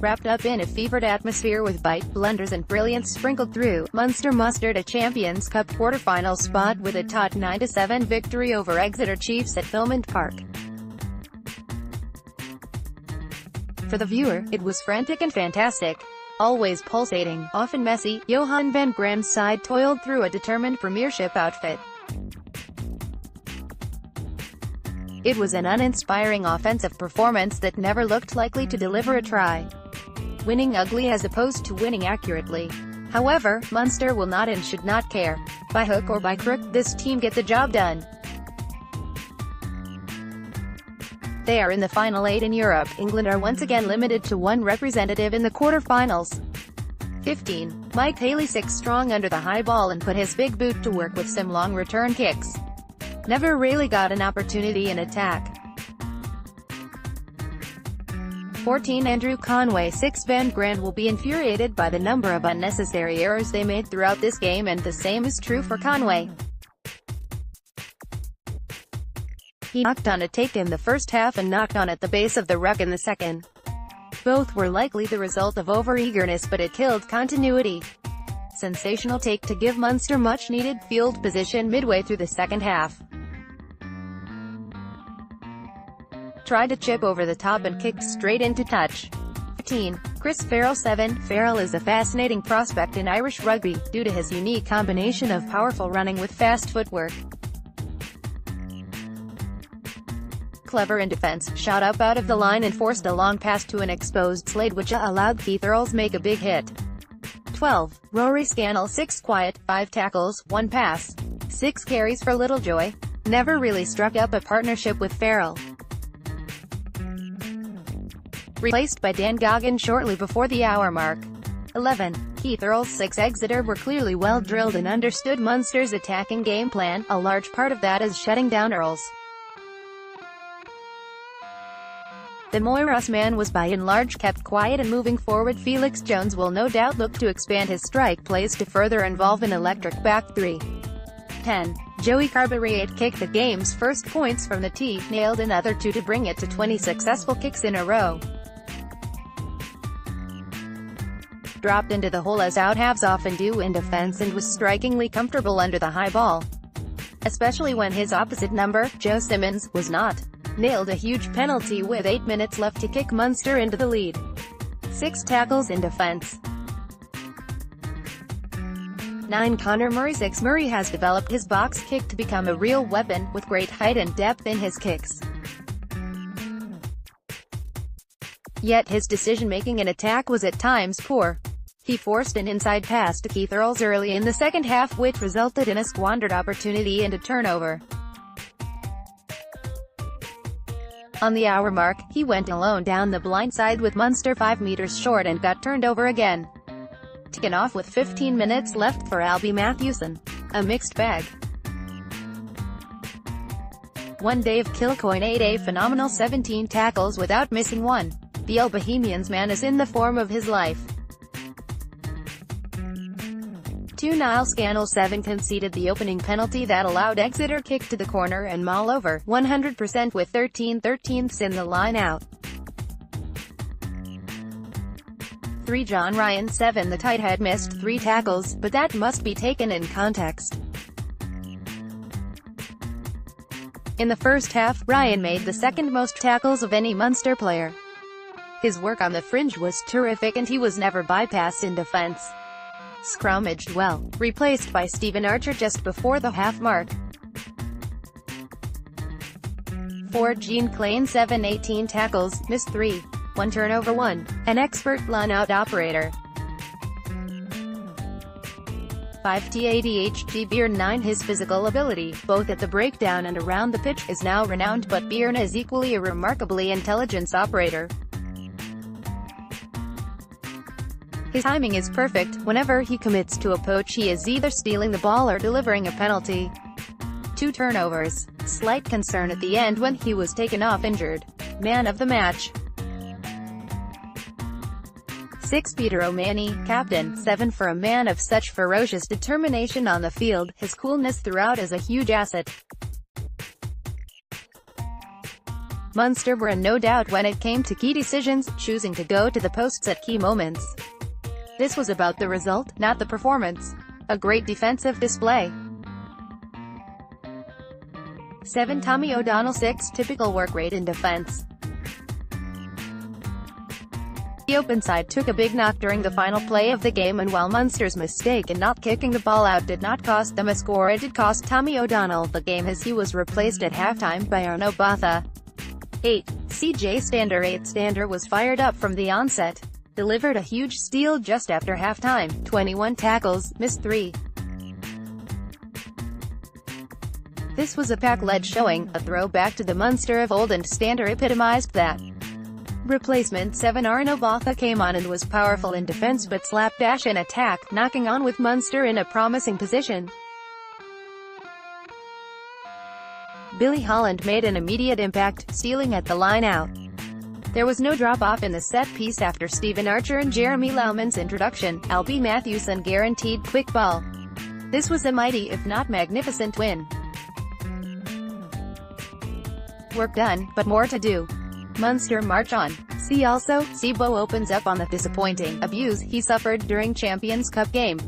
wrapped up in a fevered atmosphere with bite, blunders and brilliance sprinkled through. Munster mustered a Champions Cup quarter-final spot with a taut 9-7 victory over Exeter Chiefs at Thomond Park. For the viewer, it was frantic and fantastic. Always pulsating, often messy, Johann van Graan's side toiled through a determined Premiership outfit. It was an uninspiring offensive performance that never looked likely to deliver a try. Winning ugly as opposed to winning accurately. However, Munster will not and should not care. By hook or by crook, this team get the job done. They are in the final 8 in Europe. England are once again limited to one representative in the quarter-finals. 15. Mike Haley 6 strong under the high ball and put his big boot to work with some long return kicks. Never really got an opportunity in attack. 14. Andrew Conway 6 Van Graan will be infuriated by the number of unnecessary errors they made throughout this game, and the same is true for Conway. He knocked on a take in the first half and knocked on at the base of the ruck in the second. Both were likely the result of over-eagerness, but it killed continuity. Sensational take to give Munster much-needed field position midway through the second half. Tried to chip over the top and kicked straight into touch. 15. Chris Farrell 7 Farrell is a fascinating prospect in Irish rugby, due to his unique combination of powerful running with fast footwork. Clever in defense, shot up out of the line and forced a long pass to an exposed Slade which allowed Keith Earls make a big hit. 12. Rory Scannell 6 quiet, 5 tackles, 1 pass. 6 carries for Littlejoy. Never really struck up a partnership with Farrell. Replaced by Dan Goggin shortly before the hour mark. 11. Keith Earls 6 Exeter were clearly well drilled and understood Munster's attacking game plan, a large part of that is shutting down Earls. The Moyras man was by and large kept quiet, and moving forward Felix Jones will no doubt look to expand his strike plays to further involve an electric back three. 10. Joey Carberry kicked the game's first points from the tee, nailed another 2 to bring it to 20 successful kicks in a row. Dropped into the hole as out-halves often do in defense and was strikingly comfortable under the high ball. Especially when his opposite number, Joe Simmons, was not. Nailed a huge penalty with 8 minutes left to kick Munster into the lead. 6 tackles in defense. 9. Conor Murray 6 Murray has developed his box kick to become a real weapon, with great height and depth in his kicks. Yet his decision-making in attack was at times poor. He forced an inside pass to Keith Earls early in the second half which resulted in a squandered opportunity and a turnover. On the hour mark, he went alone down the blind side with Munster 5 meters short and got turned over again. Taken off with 15 minutes left for Albie Mathewson. A mixed bag. One Dave Kilcoyne 8 a phenomenal 17 tackles without missing one. The El Bohemian's man is in the form of his life. 2. Niall Scannell 7 conceded the opening penalty that allowed Exeter kick to the corner and maul over 100% with 13/13ths in the line out. 3. John Ryan 7 The tight head missed 3 tackles, but that must be taken in context. In the first half, Ryan made the second most tackles of any Munster player. His work on the fringe was terrific and he was never bypassed in defense. Scrummaged well. Replaced by Stephen Archer just before the half mark. 4. Jean Klein 7 18 tackles, missed 3. 1 turnover 1. An expert line-out operator. 5. Tadhg Byrne 9 His physical ability, both at the breakdown and around the pitch, is now renowned, but Byrne is equally a remarkably intelligent operator. His timing is perfect. Whenever he commits to a poach he is either stealing the ball or delivering a penalty. 2 turnovers. Slight concern at the end when he was taken off injured. Man of the match. 6. Peter O'Mahony, captain. 7 For a man of such ferocious determination on the field, his coolness throughout is a huge asset. Munster were in no doubt when it came to key decisions, choosing to go to the posts at key moments. This was about the result, not the performance. A great defensive display. 7. Tommy O'Donnell. 6. Typical work rate in defence. The open side took a big knock during the final play of the game, and while Munster's mistake in not kicking the ball out did not cost them a score, it did cost Tommy O'Donnell the game, as he was replaced at halftime by Arno Botha. 8. CJ Stander. 8. Stander was fired up from the onset. Delivered a huge steal just after halftime. 21 tackles, missed 3. This was a pack-led showing, a throwback to the Munster of old, and Stander epitomized that. Replacement 7. Arno Botha came on and was powerful in defense but slapdash in attack, knocking on with Munster in a promising position. Billy Holland made an immediate impact, stealing at the line out. There was no drop-off in the set piece after Stephen Archer and Jeremy Loughman's introduction. Albie Matthewson guaranteed quick ball. This was a mighty, if not magnificent, win. Work done, but more to do. Munster march on. See also, Sibo opens up on the disappointing abuse he suffered during Champions Cup game.